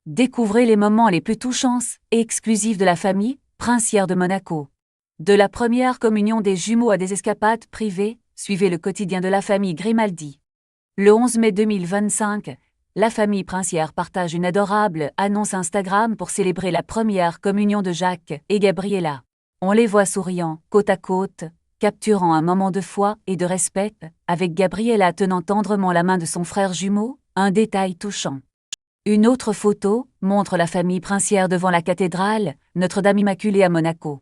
Découvrez les moments les plus touchants et exclusifs de la famille princière de Monaco. De la première communion des jumeaux à des escapades privées, suivez le quotidien de la famille Grimaldi. Le 11 mai 2025, la famille princière partage une adorable annonce Instagram pour célébrer la première communion de Jacques et Gabriella. On les voit souriant, côte à côte, capturant un moment de foi et de respect, avec Gabriella tenant tendrement la main de son frère jumeau, un détail touchant. Une autre photo montre la famille princière devant la cathédrale Notre-Dame Immaculée à Monaco.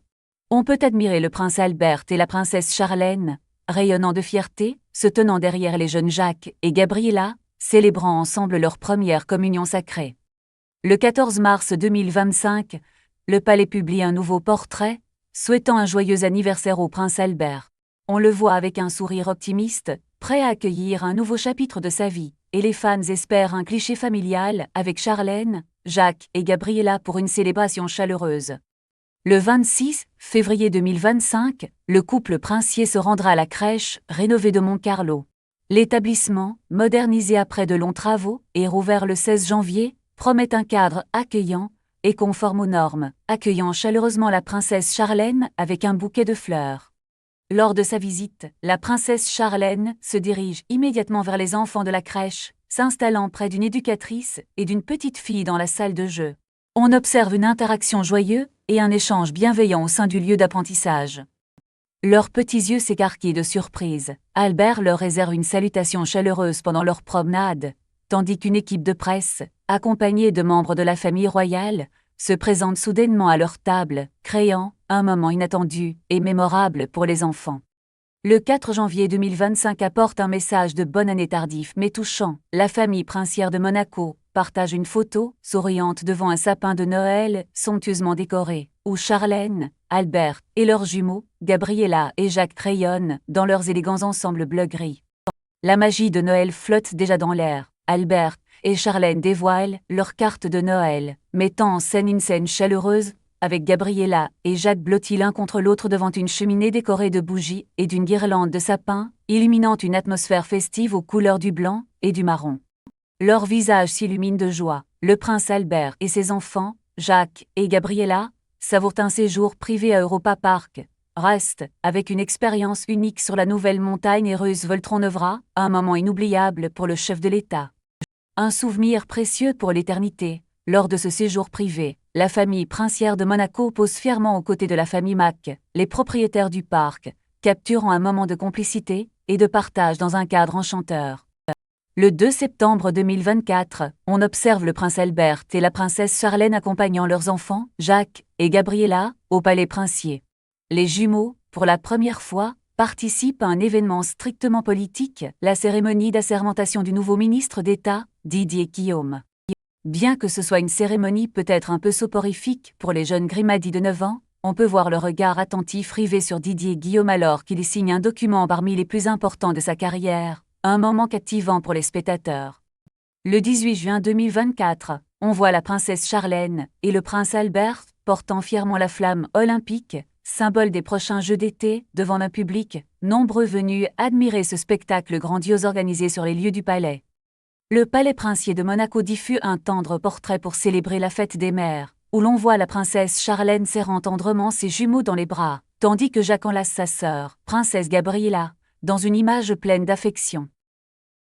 On peut admirer le prince Albert et la princesse Charlène, rayonnant de fierté, se tenant derrière les jeunes Jacques et Gabriella, célébrant ensemble leur première communion sacrée. Le 14 mars 2025, le palais publie un nouveau portrait, souhaitant un joyeux anniversaire au prince Albert. On le voit avec un sourire optimiste, prêt à accueillir un nouveau chapitre de sa vie, et les fans espèrent un cliché familial avec Charlène, Jacques et Gabriella pour une célébration chaleureuse. Le 26 février 2025, le couple princier se rendra à la crèche rénovée de Monte-Carlo. L'établissement, modernisé après de longs travaux et rouvert le 16 janvier, promet un cadre accueillant et conforme aux normes, accueillant chaleureusement la princesse Charlène avec un bouquet de fleurs. Lors de sa visite, la princesse Charlène se dirige immédiatement vers les enfants de la crèche, s'installant près d'une éducatrice et d'une petite fille dans la salle de jeu. On observe une interaction joyeuse et un échange bienveillant au sein du lieu d'apprentissage. Leurs petits yeux s'écarquillent de surprise. Albert leur réserve une salutation chaleureuse pendant leur promenade, tandis qu'une équipe de presse, accompagnée de membres de la famille royale, se présente soudainement à leur table, créant un moment inattendu et mémorable pour les enfants. Le 4 janvier 2025 apporte un message de bonne année tardif mais touchant. La famille princière de Monaco partage une photo souriante devant un sapin de Noël somptueusement décoré, où Charlène, Albert et leurs jumeaux, Gabriella et Jacques crayonnent dans leurs élégants ensembles bleu-gris. La magie de Noël flotte déjà dans l'air. Albert et Charlène dévoilent leur carte de Noël, mettant en scène une scène chaleureuse, avec Gabriella et Jacques blottis l'un contre l'autre devant une cheminée décorée de bougies et d'une guirlande de sapins, illuminant une atmosphère festive aux couleurs du blanc et du marron. Leurs visages s'illuminent de joie. Le prince Albert et ses enfants, Jacques et Gabriella, savourent un séjour privé à Europa Park. Reste, avec une expérience unique sur la nouvelle montagne russe Voltron-Nevra, un moment inoubliable pour le chef de l'État. Un souvenir précieux pour l'éternité. Lors de ce séjour privé, la famille princière de Monaco pose fièrement aux côtés de la famille Mac, les propriétaires du parc, capturant un moment de complicité et de partage dans un cadre enchanteur. Le 2 septembre 2024, on observe le prince Albert et la princesse Charlène accompagnant leurs enfants, Jacques et Gabriella, au palais princier. Les jumeaux, pour la première fois, participent à un événement strictement politique, la cérémonie d'assermentation du nouveau ministre d'État, Didier Guillaume. Bien que ce soit une cérémonie peut-être un peu soporifique pour les jeunes Grimaldi de 9 ans, on peut voir le regard attentif rivé sur Didier Guillaume alors qu'il signe un document parmi les plus importants de sa carrière, un moment captivant pour les spectateurs. Le 18 juin 2024, on voit la princesse Charlène et le prince Albert portant fièrement la flamme olympique, symbole des prochains Jeux d'été, devant un public nombreux venus admirer ce spectacle grandiose organisé sur les lieux du palais. Le palais princier de Monaco diffuse un tendre portrait pour célébrer la fête des mères, où l'on voit la princesse Charlène serrant tendrement ses jumeaux dans les bras, tandis que Jacques enlace sa sœur, princesse Gabriella, dans une image pleine d'affection.